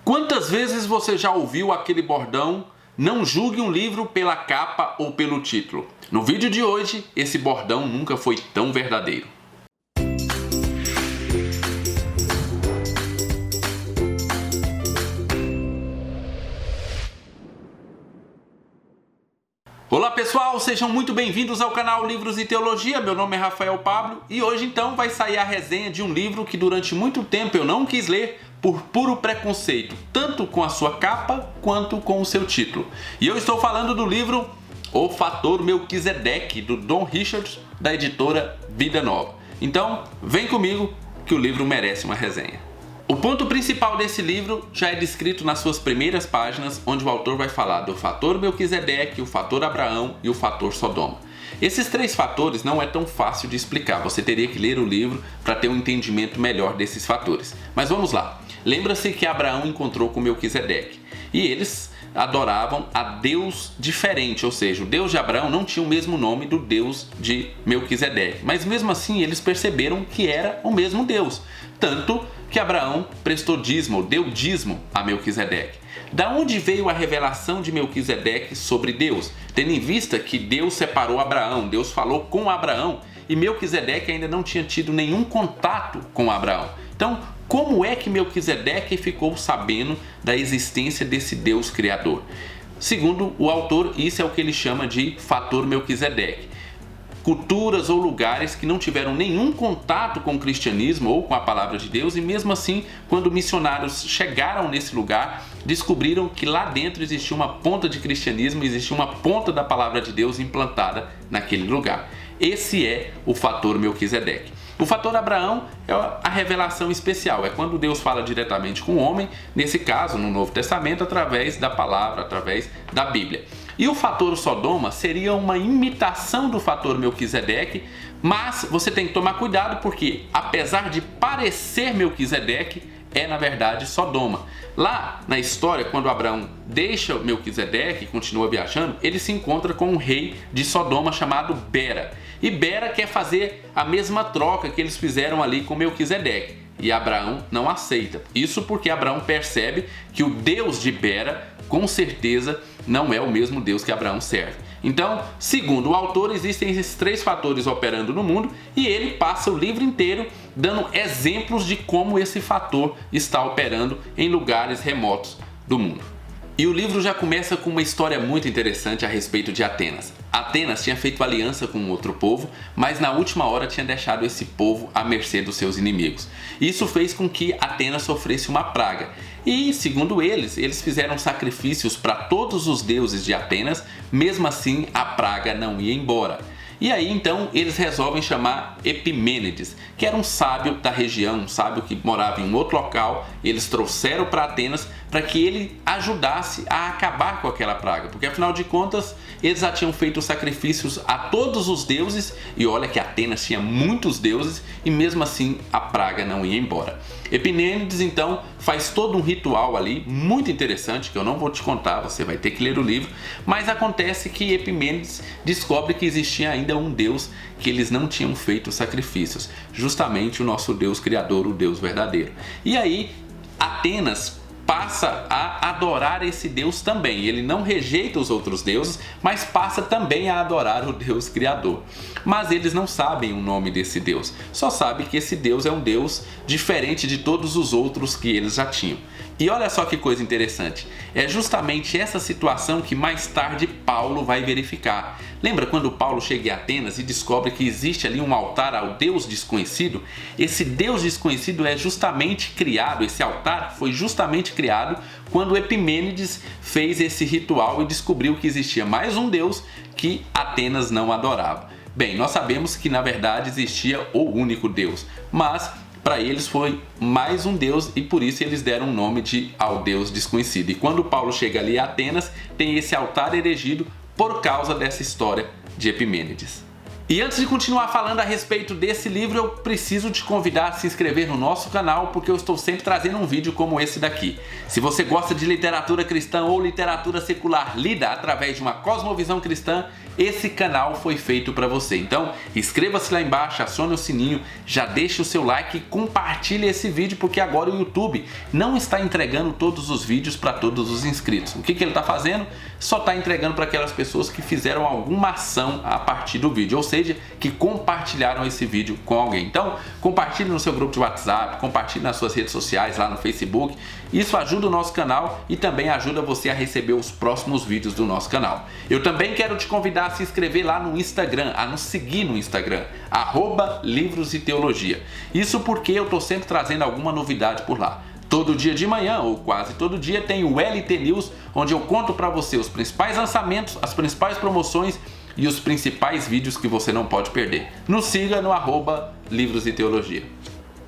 Quantas vezes você já ouviu aquele bordão? Não julgue um livro pela capa ou pelo título. No vídeo de hoje, esse bordão nunca foi tão verdadeiro. Olá pessoal, sejam muito bem-vindos ao canal Livros e Teologia. Meu nome é Rafael Pablo e hoje então vai sair a resenha de um livro que durante muito tempo eu não quis ler por puro preconceito, tanto com a sua capa quanto com o seu título. E eu estou falando do livro O Fator Melquisedeque, do Don Richard, da editora Vida Nova. Então, vem comigo que o livro merece uma resenha. O ponto principal desse livro já é descrito nas suas primeiras páginas, onde o autor vai falar do fator Melquisedeque, o fator Abraão e o fator Sodoma. Esses três fatores não é tão fácil de explicar, você teria que ler o livro para ter um entendimento melhor desses fatores. Mas vamos lá. Lembra-se que Abraão encontrou com Melquisedeque e eles adoravam a Deus diferente, ou seja, o Deus de Abraão não tinha o mesmo nome do Deus de Melquisedeque, mas mesmo assim eles perceberam que era o mesmo Deus, tanto que Abraão prestou dízimo, deu dízimo a Melquisedeque. Da onde veio a revelação de Melquisedeque sobre Deus? Tendo em vista que Deus separou Abraão, Deus falou com Abraão e Melquisedeque ainda não tinha tido nenhum contato com Abraão. Então, como é que Melquisedeque ficou sabendo da existência desse Deus criador? Segundo o autor, isso é o que ele chama de fator Melquisedeque. Culturas ou lugares que não tiveram nenhum contato com o cristianismo ou com a palavra de Deus e mesmo assim, quando missionários chegaram nesse lugar, descobriram que lá dentro existia uma ponta de cristianismo, existia uma ponta da palavra de Deus implantada naquele lugar. Esse é o fator Melquisedeque. O fator Abraão é a revelação especial, é quando Deus fala diretamente com o homem, nesse caso no Novo Testamento, através da palavra, através da Bíblia. E o fator Sodoma seria uma imitação do fator Melquisedeque, mas você tem que tomar cuidado porque, apesar de parecer Melquisedeque, é na verdade Sodoma. Lá na história, quando Abraão deixa Melquisedeque e continua viajando, ele se encontra com um rei de Sodoma chamado Bera. E Bera quer fazer a mesma troca que eles fizeram ali com Melquisedeque. E Abraão não aceita. Isso porque Abraão percebe que o Deus de Bera, com certeza, não é o mesmo Deus que Abraão serve. Então, segundo o autor, existem esses três fatores operando no mundo e ele passa o livro inteiro dando exemplos de como esse fator está operando em lugares remotos do mundo. E o livro já começa com uma história muito interessante a respeito de Atenas. Atenas tinha feito aliança com outro povo, mas na última hora tinha deixado esse povo à mercê dos seus inimigos. Isso fez com que Atenas sofresse uma praga. E, segundo eles fizeram sacrifícios para todos os deuses de Atenas, mesmo assim a praga não ia embora. E aí então eles resolvem chamar Epimênides, que era um sábio da região, um sábio que morava em um outro local. Eles trouxeram para Atenas para que ele ajudasse a acabar com aquela praga, porque afinal de contas eles já tinham feito sacrifícios a todos os deuses e olha que Atenas tinha muitos deuses e mesmo assim a praga não ia embora. Epimênides então faz todo um ritual ali muito interessante que eu não vou te contar, você vai ter que ler o livro, mas acontece que Epimênides descobre que existia ainda um Deus que eles não tinham feito sacrifícios, justamente o nosso Deus criador, o Deus verdadeiro. E aí Atenas passa a adorar esse Deus também. Ele não rejeita os outros deuses, mas passa também a adorar o Deus criador. Mas eles não sabem o nome desse Deus, só sabem que esse Deus é um Deus diferente de todos os outros que eles já tinham. E olha só que coisa interessante, é justamente essa situação que mais tarde Paulo vai verificar. Lembra quando Paulo chega em Atenas e descobre que existe ali um altar ao Deus desconhecido? Esse Deus desconhecido é justamente criado, esse altar foi justamente criado quando Epimênides fez esse ritual e descobriu que existia mais um Deus que Atenas não adorava. Bem, nós sabemos que na verdade existia o único Deus, mas para eles foi mais um Deus e por isso eles deram o nome de ao Deus desconhecido. E quando Paulo chega ali a Atenas, tem esse altar erigido por causa dessa história de Epimênides. E antes de continuar falando a respeito desse livro, eu preciso te convidar a se inscrever no nosso canal, porque eu estou sempre trazendo um vídeo como esse daqui. Se você gosta de literatura cristã ou literatura secular lida através de uma cosmovisão cristã, esse canal foi feito para você. Então, inscreva-se lá embaixo, acione o sininho, já deixe o seu like e compartilhe esse vídeo, porque agora o YouTube não está entregando todos os vídeos para todos os inscritos. O que ele está fazendo? Só está entregando para aquelas pessoas que fizeram alguma ação a partir do vídeo, ou seja, que compartilharam esse vídeo com alguém. Então, compartilhe no seu grupo de WhatsApp, compartilhe nas suas redes sociais, lá no Facebook. Isso ajuda o nosso canal e também ajuda você a receber os próximos vídeos do nosso canal. Eu também quero te convidar a se inscrever lá no Instagram, a nos seguir no Instagram, @livros e teologia. Isso porque eu estou sempre trazendo alguma novidade por lá. Todo dia de manhã, ou quase todo dia, tem o LT News, onde eu conto para você os principais lançamentos, as principais promoções e os principais vídeos que você não pode perder. Nos siga no @livros e teologia.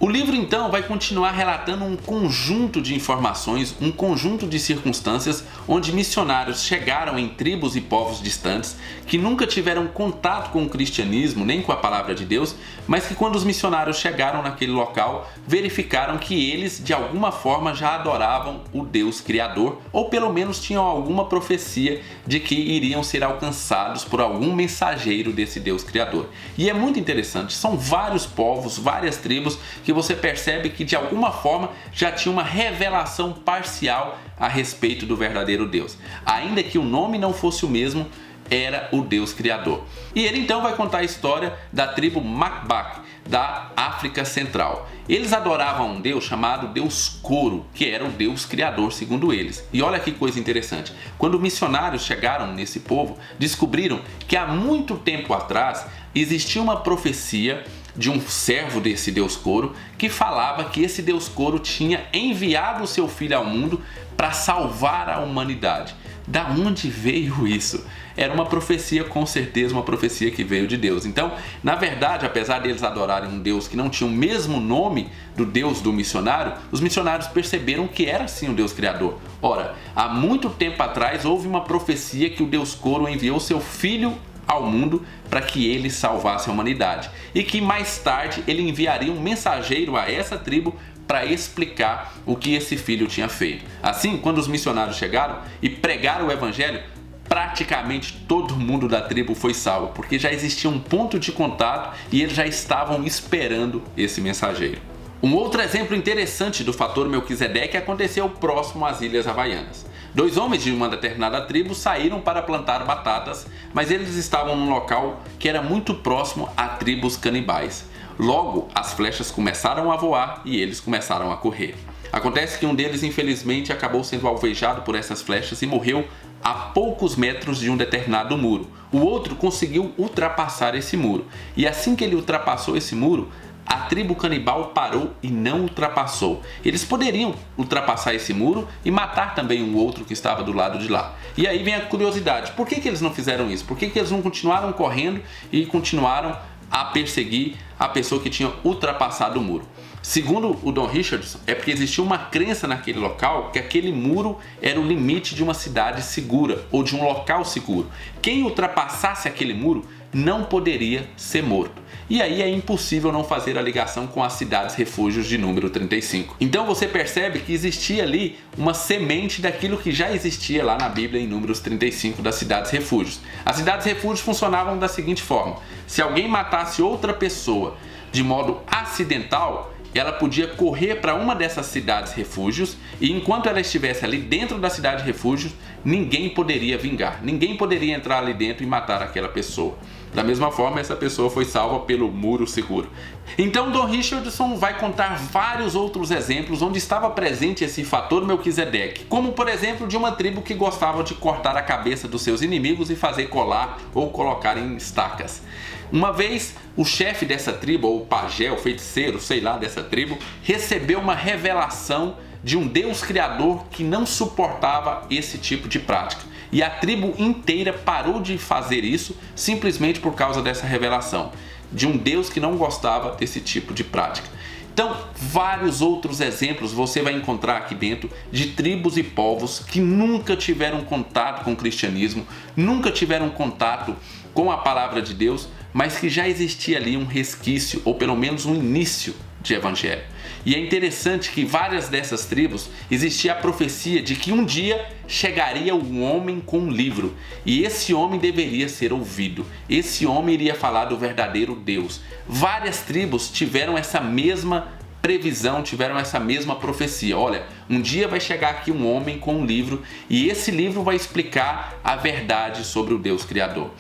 O livro então vai continuar relatando um conjunto de informações, um conjunto de circunstâncias onde missionários chegaram em tribos e povos distantes que nunca tiveram contato com o cristianismo nem com a palavra de Deus, mas que quando os missionários chegaram naquele local verificaram que eles de alguma forma já adoravam o Deus Criador, ou pelo menos tinham alguma profecia de que iriam ser alcançados por algum mensageiro desse Deus Criador. E é muito interessante, são vários povos, várias tribos que você percebe que de alguma forma já tinha uma revelação parcial a respeito do verdadeiro Deus. Ainda que o nome não fosse o mesmo, era o Deus Criador. E ele então vai contar a história da tribo Makbak, da África Central. Eles adoravam um Deus chamado Deus Coro, que era o Deus Criador segundo eles. E olha que coisa interessante, quando missionários chegaram nesse povo, descobriram que há muito tempo atrás existia uma profecia de um servo desse Deus Coro que falava que esse Deus Coro tinha enviado o seu filho ao mundo para salvar a humanidade. Da onde veio isso? Era uma profecia, com certeza uma profecia que veio de Deus. Então, na verdade, apesar deles adorarem um Deus que não tinha o mesmo nome do Deus do missionário, os missionários perceberam que era sim o Deus Criador. Ora, há muito tempo atrás houve uma profecia que o Deus Coro enviou seu filho ao mundo para que ele salvasse a humanidade, e que mais tarde ele enviaria um mensageiro a essa tribo para explicar o que esse filho tinha feito. Assim, quando os missionários chegaram e pregaram o evangelho, praticamente todo mundo da tribo foi salvo, porque já existia um ponto de contato e eles já estavam esperando esse mensageiro. Um outro exemplo interessante do fator Melquisedeque aconteceu próximo às Ilhas Havaianas. 2 homens de uma determinada tribo saíram para plantar batatas, mas eles estavam num local que era muito próximo a tribos canibais. Logo, as flechas começaram a voar e eles começaram a correr. Acontece que um deles, infelizmente, acabou sendo alvejado por essas flechas e morreu a poucos metros de um determinado muro. O outro conseguiu ultrapassar esse muro, e assim que ele ultrapassou esse muro, a tribo canibal parou e não ultrapassou. Eles poderiam ultrapassar esse muro e matar também um outro que estava do lado de lá. E aí vem a curiosidade, por que eles não fizeram isso? Por que eles não continuaram correndo e continuaram a perseguir a pessoa que tinha ultrapassado o muro? Segundo o Don Richardson, é porque existia uma crença naquele local que aquele muro era o limite de uma cidade segura ou de um local seguro. Quem ultrapassasse aquele muro não poderia ser morto. E aí é impossível não fazer a ligação com as cidades refúgios de número 35. Então você percebe que existia ali uma semente daquilo que já existia lá na Bíblia em Números 35 das cidades refúgios. As cidades refúgios funcionavam da seguinte forma: se alguém matasse outra pessoa de modo acidental, ela podia correr para uma dessas cidades refúgios, e enquanto ela estivesse ali dentro da cidade refúgio, ninguém poderia vingar, ninguém poderia entrar ali dentro e matar aquela pessoa. Da mesma forma, essa pessoa foi salva pelo muro seguro. Então, Don Richardson vai contar vários outros exemplos onde estava presente esse fator Melquisedeque, como por exemplo de uma tribo que gostava de cortar a cabeça dos seus inimigos e fazer colar ou colocar em estacas. Uma vez, o chefe dessa tribo, ou o pajé, o feiticeiro, sei lá, dessa tribo, recebeu uma revelação de um Deus Criador que não suportava esse tipo de prática. E a tribo inteira parou de fazer isso simplesmente por causa dessa revelação de um Deus que não gostava desse tipo de prática. Então, vários outros exemplos você vai encontrar aqui dentro de tribos e povos que nunca tiveram contato com o cristianismo, nunca tiveram contato com a palavra de Deus, mas que já existia ali um resquício, ou pelo menos um início de evangelho. E é interessante que várias dessas tribos existia a profecia de que um dia chegaria um homem com um livro, e esse homem deveria ser ouvido. Esse homem iria falar do verdadeiro Deus. Várias tribos tiveram essa mesma previsão, tiveram essa mesma profecia. Olha, um dia vai chegar aqui um homem com um livro, e esse livro vai explicar a verdade sobre o Deus Criador.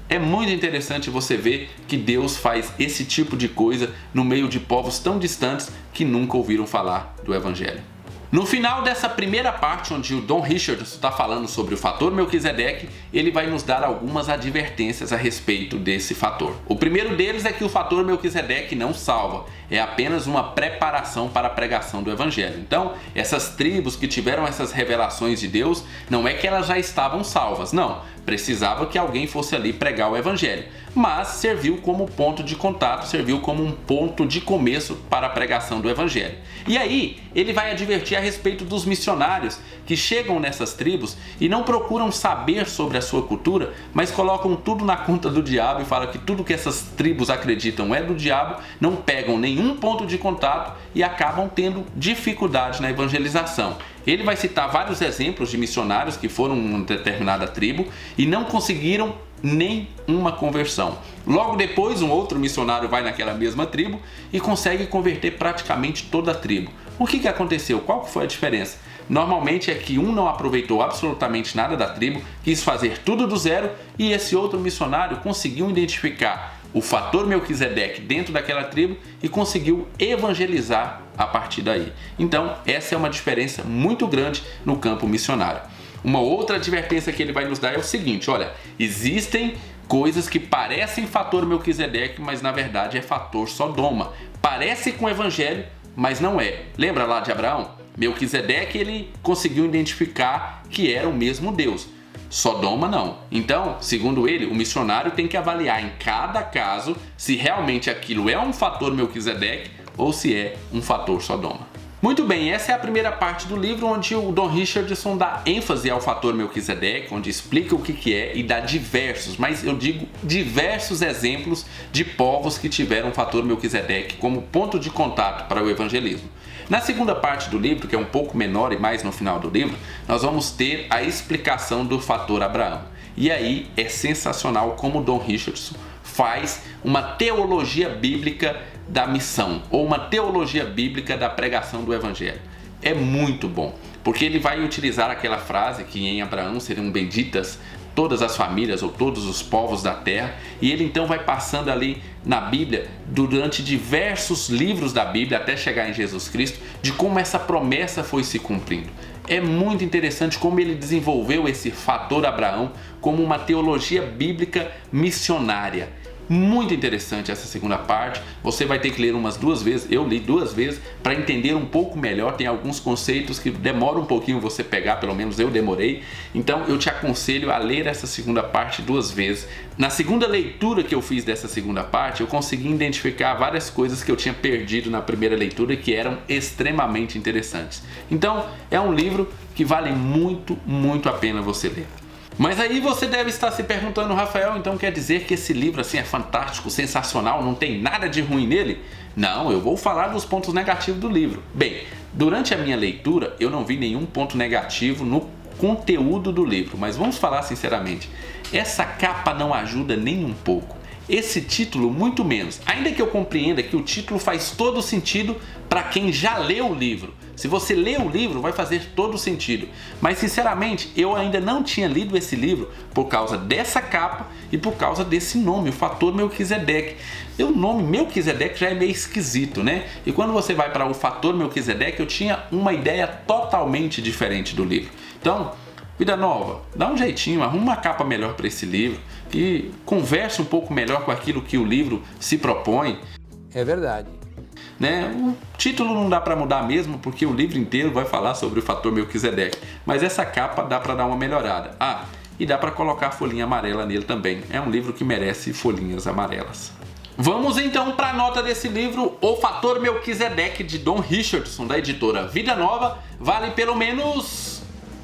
É muito interessante você ver que Deus faz esse tipo de coisa no meio de povos tão distantes que nunca ouviram falar do Evangelho. No final dessa primeira parte, onde o Don Richardson está falando sobre o fator Melquisedeque, ele vai nos dar algumas advertências a respeito desse fator. O primeiro deles é que o fator Melquisedeque não salva, é apenas uma preparação para a pregação do Evangelho. Então, essas tribos que tiveram essas revelações de Deus, não é que elas já estavam salvas, não. Precisava que alguém fosse ali pregar o Evangelho, mas serviu como ponto de contato, serviu como um ponto de começo para a pregação do Evangelho. E aí, ele vai advertir a respeito dos missionários que chegam nessas tribos e não procuram saber sobre a sua cultura, mas colocam tudo na conta do diabo e falam que tudo que essas tribos acreditam é do diabo, não pegam nenhum ponto de contato e acabam tendo dificuldade na evangelização. Ele vai citar vários exemplos de missionários que foram em uma determinada tribo e não conseguiram nem uma conversão. Logo depois, um outro missionário vai naquela mesma tribo e consegue converter praticamente toda a tribo. O que aconteceu? Qual foi a diferença? Normalmente é que um não aproveitou absolutamente nada da tribo, quis fazer tudo do zero, e esse outro missionário conseguiu identificar o fator Melquisedeque dentro daquela tribo e conseguiu evangelizar a partir daí. Então, essa é uma diferença muito grande no campo missionário. Uma outra advertência que ele vai nos dar é o seguinte: olha, existem coisas que parecem fator Melquisedeque, mas na verdade é fator Sodoma. Parece com o evangelho, mas não é. Lembra lá de Abraão? Melquisedeque, ele conseguiu identificar que era o mesmo Deus. Sodoma não. Então, segundo ele, o missionário tem que avaliar em cada caso se realmente aquilo é um fator Melquisedeque ou se é um fator Sodoma. Muito bem, essa é a primeira parte do livro, onde o Don Richardson dá ênfase ao fator Melquisedeque, onde explica o que é e dá diversos, mas eu digo diversos exemplos de povos que tiveram o fator Melquisedeque como ponto de contato para o evangelismo. Na segunda parte do livro, que é um pouco menor e mais no final do livro, nós vamos ter a explicação do fator Abraão. E aí é sensacional como o Don Richardson faz uma teologia bíblica da missão, ou uma teologia bíblica da pregação do evangelho. É muito bom, porque ele vai utilizar aquela frase que em Abraão seriam benditas todas as famílias ou todos os povos da terra, e ele então vai passando ali na Bíblia, durante diversos livros da Bíblia, até chegar em Jesus Cristo, de como essa promessa foi se cumprindo. É muito interessante como ele desenvolveu esse fator Abraão como uma teologia bíblica missionária. Muito interessante essa segunda parte. Você vai ter que ler umas 2 vezes. Eu li 2 vezes para entender um pouco melhor. Tem alguns conceitos que demora um pouquinho você pegar, pelo menos eu demorei. Então eu te aconselho a ler essa segunda parte 2 vezes. Na segunda leitura que eu fiz dessa segunda parte, eu consegui identificar várias coisas que eu tinha perdido na primeira leitura e que eram extremamente interessantes. Então é um livro que vale muito, muito a pena você ler. Mas aí você deve estar se perguntando: Rafael, então quer dizer que esse livro assim é fantástico, sensacional, não tem nada de ruim nele? Não, eu vou falar dos pontos negativos do livro. Bem, durante a minha leitura eu não vi nenhum ponto negativo no conteúdo do livro, mas vamos falar sinceramente, essa capa não ajuda nem um pouco. Esse título muito menos, ainda que eu compreenda que o título faz todo sentido para quem já leu o livro. Se você lê o livro, vai fazer todo sentido. Mas sinceramente, eu ainda não tinha lido esse livro por causa dessa capa e por causa desse nome, o fator Melquisedeque. O nome Melquisedeque já é meio esquisito, né? E quando você vai para o fator Melquisedeque, eu tinha uma ideia totalmente diferente do livro. Então, Vida Nova, dá um jeitinho, arruma uma capa melhor para esse livro e converse um pouco melhor com aquilo que o livro se propõe. É verdade. Né? O título não dá para mudar mesmo, porque o livro inteiro vai falar sobre o fator Melquisedeque, mas essa capa dá para dar uma melhorada. E dá para colocar folhinha amarela nele também. É um livro que merece folhinhas amarelas. Vamos então para a nota desse livro. O Fator Melquisedeque, de Don Richardson, da editora Vida Nova, vale pelo menos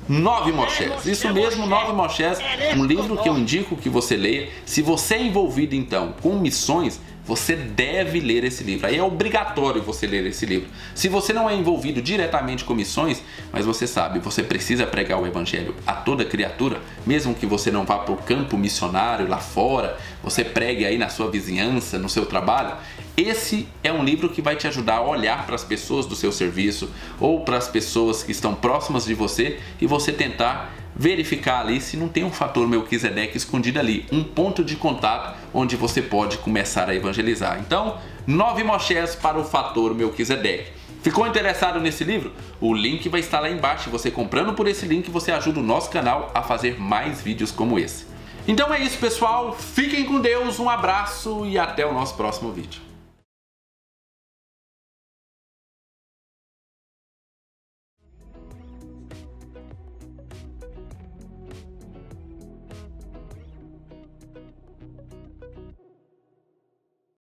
9 Moshés. Isso mesmo, 9 Moshés, um livro que eu indico que você leia. Se você é envolvido então com missões, você deve ler esse livro. Aí é obrigatório você ler esse livro. Se você não é envolvido diretamente com missões, mas você sabe, você precisa pregar o evangelho a toda criatura, mesmo que você não vá para o campo missionário lá fora, você pregue aí na sua vizinhança, no seu trabalho. Esse é um livro que vai te ajudar a olhar para as pessoas do seu serviço ou para as pessoas que estão próximas de você e você tentar verificar ali se não tem um fator Melquisedeque escondido ali, um ponto de contato onde você pode começar a evangelizar. Então, 9 Moshés para o fator Melquisedeque. Ficou interessado nesse livro? O link vai estar lá embaixo. Você comprando por esse link, você ajuda o nosso canal a fazer mais vídeos como esse. Então é isso, pessoal. Fiquem com Deus, um abraço e até o nosso próximo vídeo.